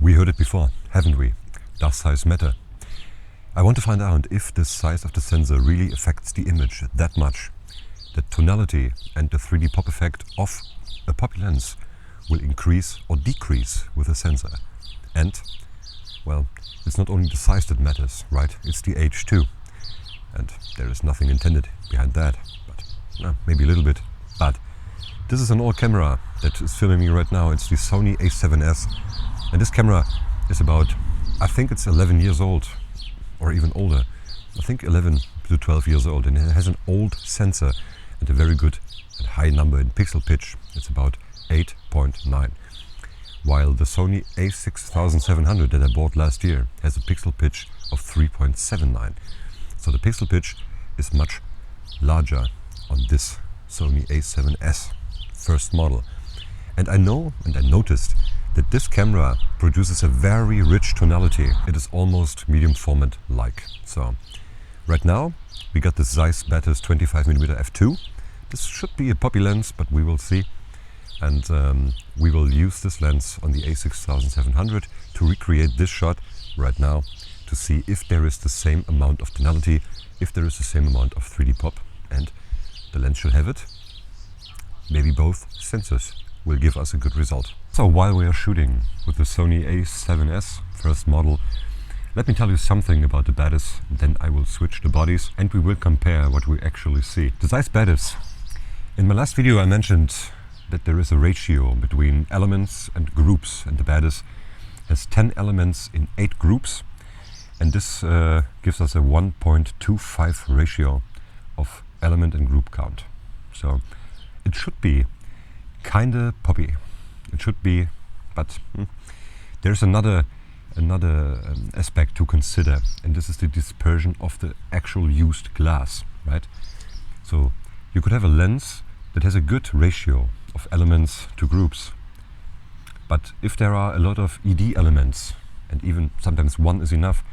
We heard it before, haven't we? Does size matter? I want to find out if the size of the sensor really affects the image that much. The tonality and the 3D pop effect of a poppy lens will increase or decrease with the sensor. And, well, it's not only the size that matters, right? It's the age too. And there is nothing intended behind that, but maybe a little bit. But this is an old camera that is filming me right now. It's the Sony A7S. And this camera is about, I think it's 11 years old, or even older. I think 11 to 12 years old, and it has an old sensor and a very good and high number in pixel pitch. It's about 8.9. While the Sony A6700 that I bought last year has a pixel pitch of 3.79. So the pixel pitch is much larger on this Sony A7S first model. And I know, and I noticed, that this camera produces a very rich tonality. It is almost medium format like. So right now we got the Zeiss Batis 25mm f2. This should be a poppy lens, but we will see. And we will use this lens on the A6700 to recreate this shot right now to see if there is the same amount of tonality, if there is the same amount of 3D pop, and the lens should have it. Maybe both sensors will give us a good result. So while we are shooting with the Sony A7S first model, let me tell you something about the Batis, then I will switch the bodies and we will compare what we actually see. The Zeiss Batis. In my last video I mentioned that there is a ratio between elements and groups, and the Batis has 10 elements in 8 groups, and this gives us a 1.25 ratio of element and group count. So it should be kinda poppy. It should be, but there's another aspect to consider, and this is the dispersion of the actual used glass, right? So you could have a lens that has a good ratio of elements to groups, but if there are a lot of ED elements, and even sometimes one is enough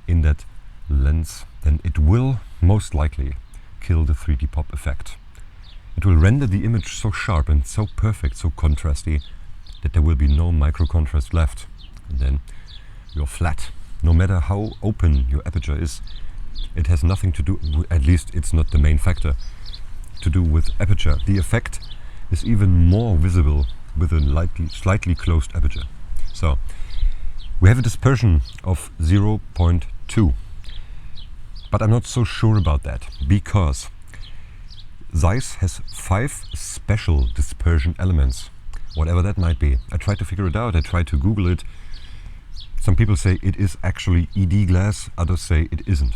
in that lens, then it will most likely kill the 3D pop effect. It will render the image so sharp and so perfect, so contrasty, that there will be no micro contrast left. And then you're flat. No matter how open your aperture is, it has nothing to do, at least it's not the main factor, to do with aperture. The effect is even more visible with a slightly closed aperture. So we have a dispersion of 0.2. But I'm not so sure about that, because Zeiss has 5 special dispersion elements, whatever that might be. I tried to figure it out, I tried to Google it. Some people say it is actually ED glass, others say it isn't.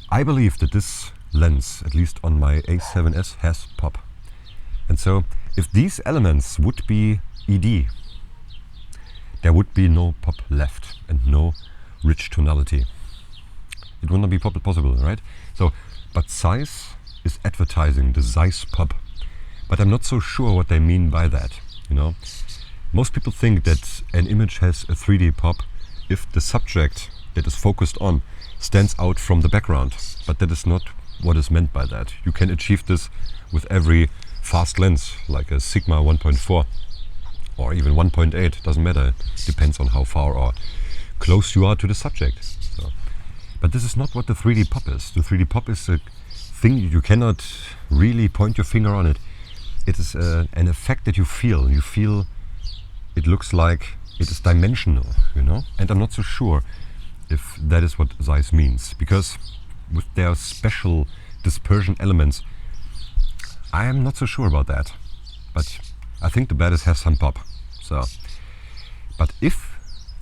I believe that this lens, at least on my A7S, has pop. And so if these elements would be ED, there would be no pop left and no rich tonality. It would not be possible, right? So, but Zeiss is advertising the Zeiss pop, but I'm not so sure what they mean by that, you know. Most people think that an image has a 3D pop if the subject that is focused on stands out from the background, but that is not what is meant by that. You can achieve this with every fast lens, like a Sigma 1.4 or even 1.8, doesn't matter, depends on how far or close you are to the subject. So, but this is not what the 3D pop is. The 3D pop is a thing you cannot really point your finger on it. It is an effect that you feel. You feel it looks like it is dimensional, you know? And I'm not so sure if that is what Zeiss means, because with their special dispersion elements, I am not so sure about that. But I think the Batis has some pop. So, but if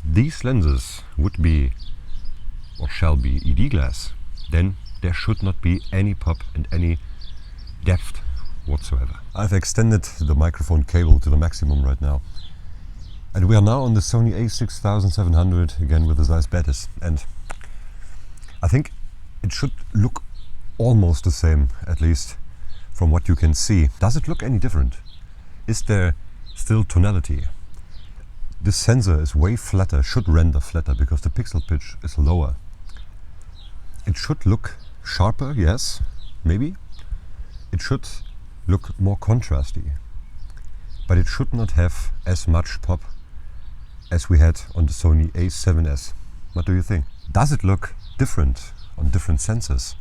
these lenses would be or shall be ED glass, then there should not be any pop and any depth whatsoever. I've extended the microphone cable to the maximum right now. And we are now on the Sony A6700 again with the Zeiss Batis. And I think it should look almost the same, at least from what you can see. Does it look any different? Is there still tonality? This sensor is way flatter, should render flatter, because the pixel pitch is lower. It should look sharper, yes, maybe. It should look more contrasty, but it should not have as much pop as we had on the Sony A7S. What do you think? Does it look different on different sensors?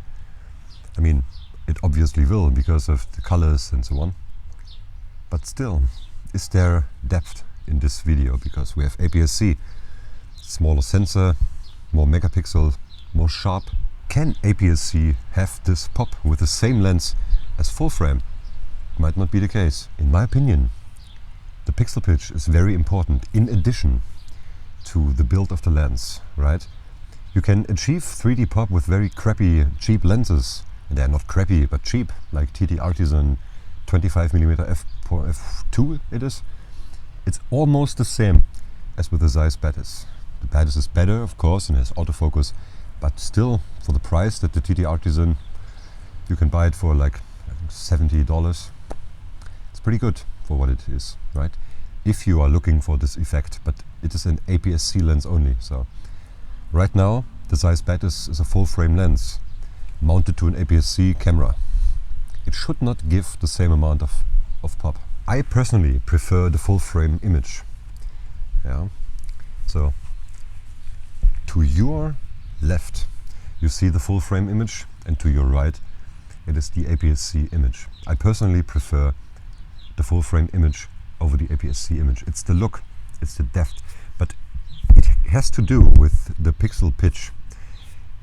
I mean, it obviously will because of the colors and so on. But still, is there depth in this video? Because we have APS C, smaller sensor, more megapixel, more sharp. Can APS C have this pop with the same lens as full frame? Might not be the case. In my opinion, the pixel pitch is very important in addition to the build of the lens, right? You can achieve 3D pop with very crappy, cheap lenses. And they're not crappy, but cheap, like TT Artisan 25mm f2 it is. It's almost the same as with the Zeiss Batis. The Batis is better, of course, and has autofocus, but still, for the price that the TT Artisan, you can buy it for like I think $70. It's pretty good for what it is, right? If you are looking for this effect, but it is an APS C lens only. So right now, the Zeiss Batis is a full frame lens mounted to an APS C camera. It should not give the same amount of pop. I personally prefer the full frame image. Yeah. So to your left you see the full frame image, and to your right it is the APS C image. I personally prefer the full frame image over the APS C image. It's the look, it's the depth, but it has to do with the pixel pitch.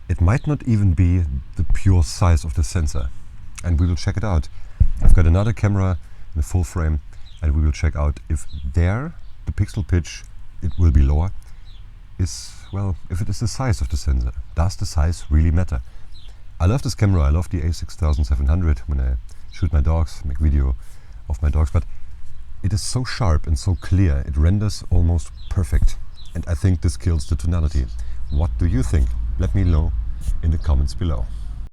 It might not even be the pure size of the sensor, and we will check it out. I've got another camera in a full frame, and we will check out if there the pixel pitch, it will be lower, is, well, if it is the size of the sensor. Does the size really matter? I love this camera, I love the A6700 when I shoot my dogs, make video of my dogs, but it is so sharp and so clear, it renders almost perfect, and I think this kills the tonality. What do you think? Let me know in the comments below.